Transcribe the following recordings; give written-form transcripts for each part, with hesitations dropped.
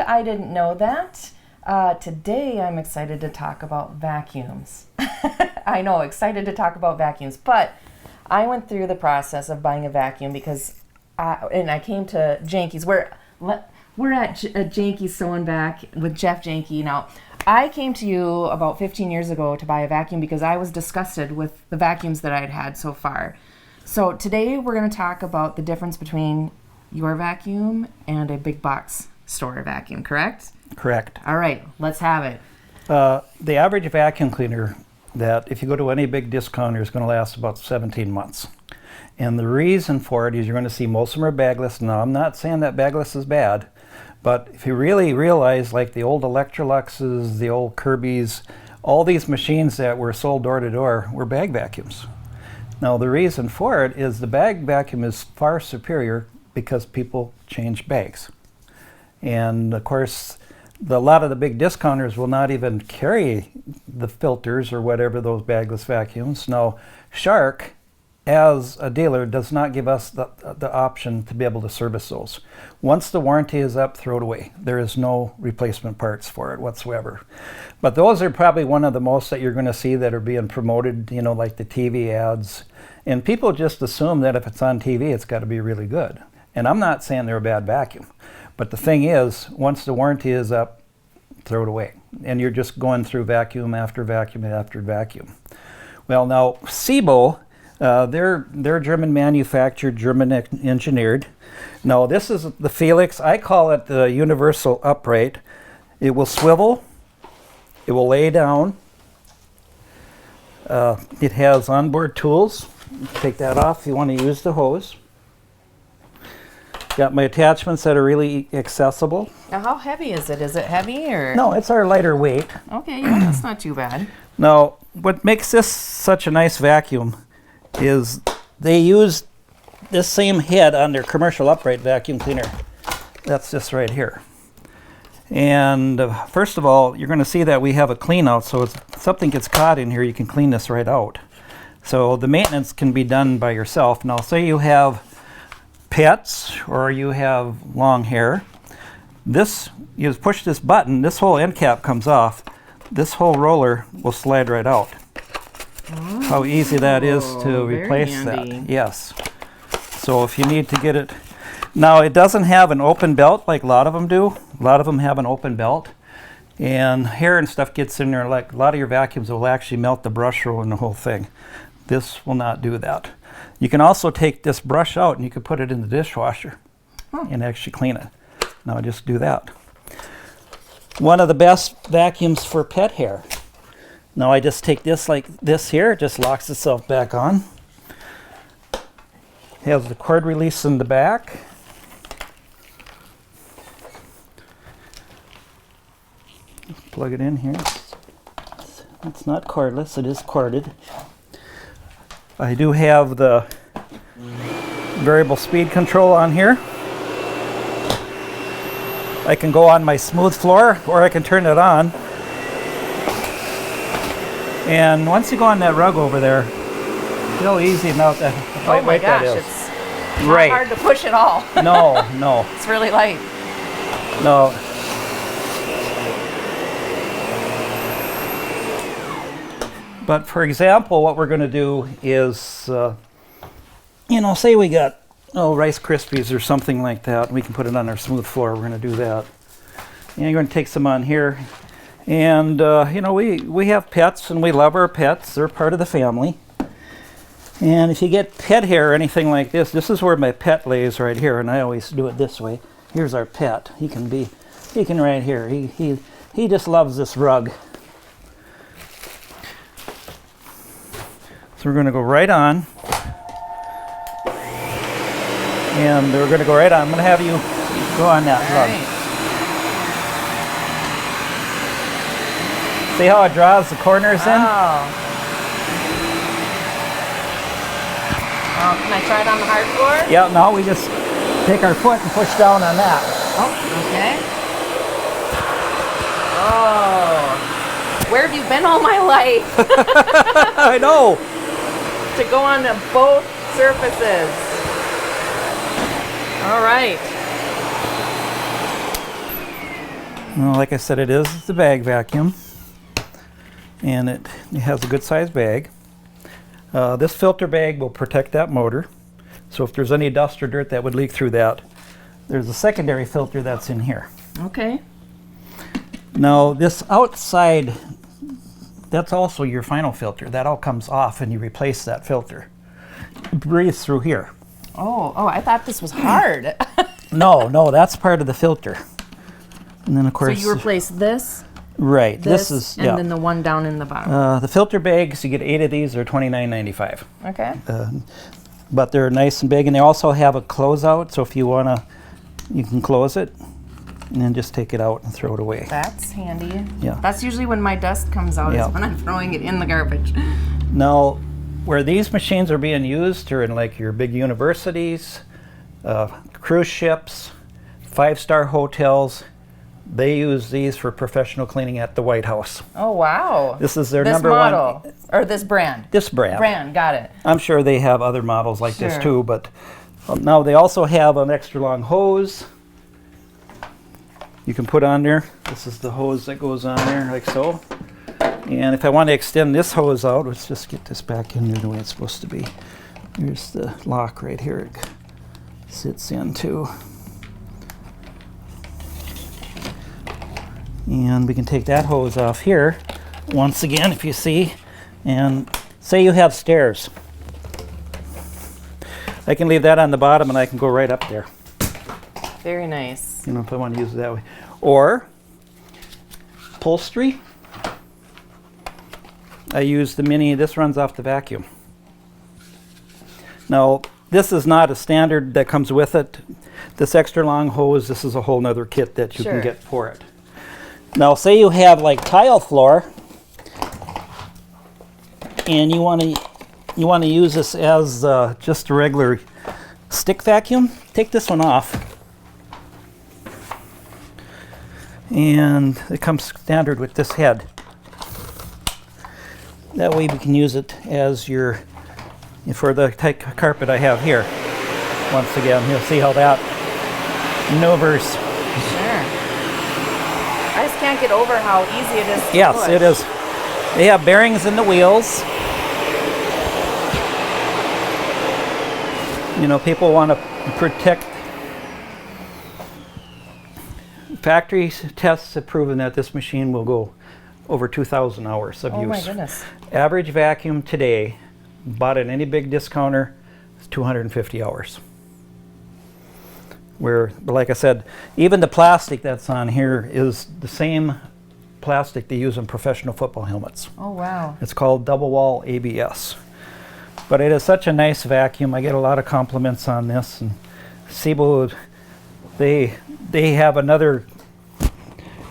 I didn't know that. Today I'm excited to talk about vacuums. I know, excited to talk about vacuums, but I went through the process of buying a vacuum because I came to Janke's. We're at Janke Sew Vac with Jeff Janke. Now, I came to you about 15 years ago to buy a vacuum because I was disgusted with the vacuums that I had had so far. So today we're going to talk about the difference between your vacuum and a big box store vacuum, correct? Correct. All right, let's have it. The average vacuum cleaner that if you go to any big discounter is going to last about 17 months. And the reason for it is you're going to see most of them are bagless. Now, I'm not saying that bagless is bad, but if you really realize, like the old Electroluxes, the old Kirby's, all these machines that were sold door to door were bag vacuums. Now, the reason for it is the bag vacuum is far superior because people change bags. And of course, a lot of the big discounters will not even carry the filters or whatever, those bagless vacuums. Now, Shark, as a dealer, does not give us the option to be able to service those. Once the warranty is up, throw it away. There is no replacement parts for it whatsoever. But those are probably one of the most that you're going to see that are being promoted, you know, like the TV ads. And people just assume that if it's on TV, it's got to be really good. And I'm not saying they're a bad vacuum. But the thing is, once the warranty is up, throw it away. And you're just going through vacuum after vacuum after vacuum. Well, now, SIBO, they're German manufactured, German engineered. Now, this is the Felix. I call it the universal upright. It will swivel. It will lay down. It has onboard tools. Take that off if you want to use the hose. Got my attachments that are really accessible. Now, how heavy is it? Is it heavy or? No, it's our lighter weight. Okay, yeah, that's not too bad. Now, what makes this such a nice vacuum is they use this same head on their commercial upright vacuum cleaner. That's this right here. And first of all, you're going to see that we have a clean out, so if something gets caught in here, you can clean this right out. So the maintenance can be done by yourself. Now, say you have pets or you have long hair. This, you just push this button, this whole end cap comes off. This whole roller will slide right out. Oh, how easy that is to replace that. Yes. So if you need to get it. Now, it doesn't have an open belt like a lot of them do. A lot of them have an open belt. And hair and stuff gets in there. Like a lot of your vacuums will actually melt the brush roll and the whole thing. This will not do that. You can also take this brush out and you can put it in the dishwasher and actually clean it. Now just do that. One of the best vacuums for pet hair. Now I just take this like this here, it just locks itself back on. Has the cord release in the back. Plug it in here. It's not cordless, it is corded. I do have the variable speed control on here. I can go on my smooth floor or I can turn it on. And once you go on that rug over there, real easy melt that. Oh my gosh, it's not hard to push at all. No, no. It's really light. No. But for example, what we're going to do is, you know, say we got Rice Krispies or something like that, and we can put it on our smooth floor. We're going to do that. And you're going to take some on here. And, you know, we have pets, and we love our pets. They're part of the family. And if you get pet hair or anything like this, this is where my pet lays right here, and I always do it this way. Here's our pet. He can right here. He just loves this rug. So we're going to go right on. And we're going to go right on. I'm going to have you go on that rug. Right. See how it draws the corners in? Can I try it on the hard floor? Yeah, no, we just take our foot and push down on that. Oh, okay. Oh. Where have you been all my life? I know. To go on to both surfaces. All right. Well, like I said, it is the bag vacuum, and it has a good sized bag. This filter bag will protect that motor, so if there's any dust or dirt that would leak through that, there's a secondary filter that's in here. Okay. Now this outside, that's also your final filter. That all comes off and you replace that filter. It breathes through here. Oh, I thought this was hard. No, that's part of the filter. And then of course... So you replace this? Right. This is, and then the one down in the bottom. The filter bags, you get 8 of these, are $29.95. Okay. But they're nice and big, and they also have a closeout, so if you wanna, you can close it and then just take it out and throw it away. That's handy. Yeah. That's usually when my dust comes out, Yeah. is when I'm throwing it in the garbage. Now, where these machines are being used are in like your big universities, cruise ships, 5-star hotels. They use these for professional cleaning at the White House. Oh, wow. This is their this number model, one. Or this brand. This brand. Brand, got it. I'm sure they have other models like this Sure. too, but now they also have an extra long hose you can put on there. This is the hose that goes on there like so. And if I want to extend this hose out, let's just get this back in here the way it's supposed to be. Here's the lock right here. It sits into. And we can take that hose off here once again, if you see, and say you have stairs. I can leave that on the bottom and I can go right up there. Very nice. You know, if I want to use it that way. Or upholstery. I use the mini, this runs off the vacuum. Now, this is not a standard that comes with it. This extra long hose, this is a whole nother kit that you Sure. can get for it. Now, say you have like tile floor, and you want to use this as just a regular stick vacuum. Take this one off, and it comes standard with this head. That way we can use it as your for the type of carpet I have here. Once again, you'll see how that maneuvers. Sure. I just can't get over how easy it is to Yes, push. it is. They have bearings in the wheels. You know, people want to protect. Factory tests have proven that this machine will go over 2,000 hours of use. Oh my goodness. Average vacuum today, bought at any big discounter, is 250 hours. Where, like I said, even the plastic that's on here is the same plastic they use in professional football helmets. Oh wow. It's called double wall ABS. But it is such a nice vacuum. I get a lot of compliments on this. And Sibo, they have another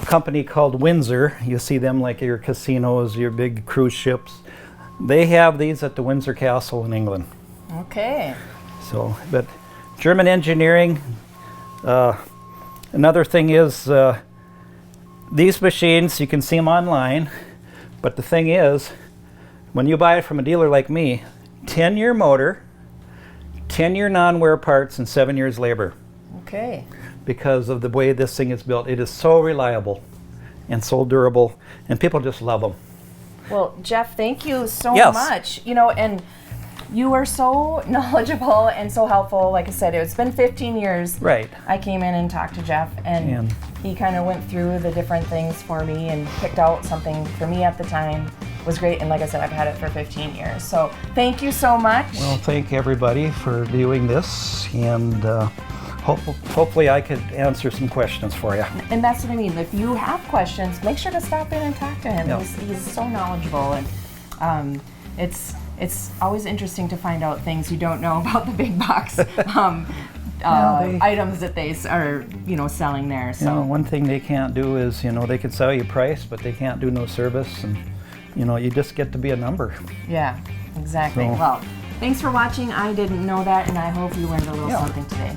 company called Windsor. You see them like your casinos, your big cruise ships. They have these at the Windsor Castle in England. Okay. So, but German engineering. Another thing is these machines, you can see them online, but the thing is, when you buy it from a dealer like me, 10-year motor, 10-year non-wear parts, and 7 years labor. Okay. Because of the way this thing is built. It is so reliable and so durable, and people just love them. Well, Jeff, thank you so Yes. much. You know, and you are so knowledgeable and so helpful. Like I said, it's been 15 years. Right. I came in and talked to Jeff, and he kind of went through the different things for me and picked out something for me at the time. It was great, and like I said, I've had it for 15 years. So thank you so much. Well, thank everybody for viewing this, and hopefully I could answer some questions for you. And that's what I mean. If you have questions, make sure to stop in and talk to him. Yep. He's so knowledgeable, and it's always interesting to find out things you don't know about the big box items that they are selling there. So You know, one thing they can't do is, they can sell you price, but they can't do no service, and you just get to be a number. yeah, exactly. So- Well, thanks for watching. I didn't know that, and I hope you learned a little something today.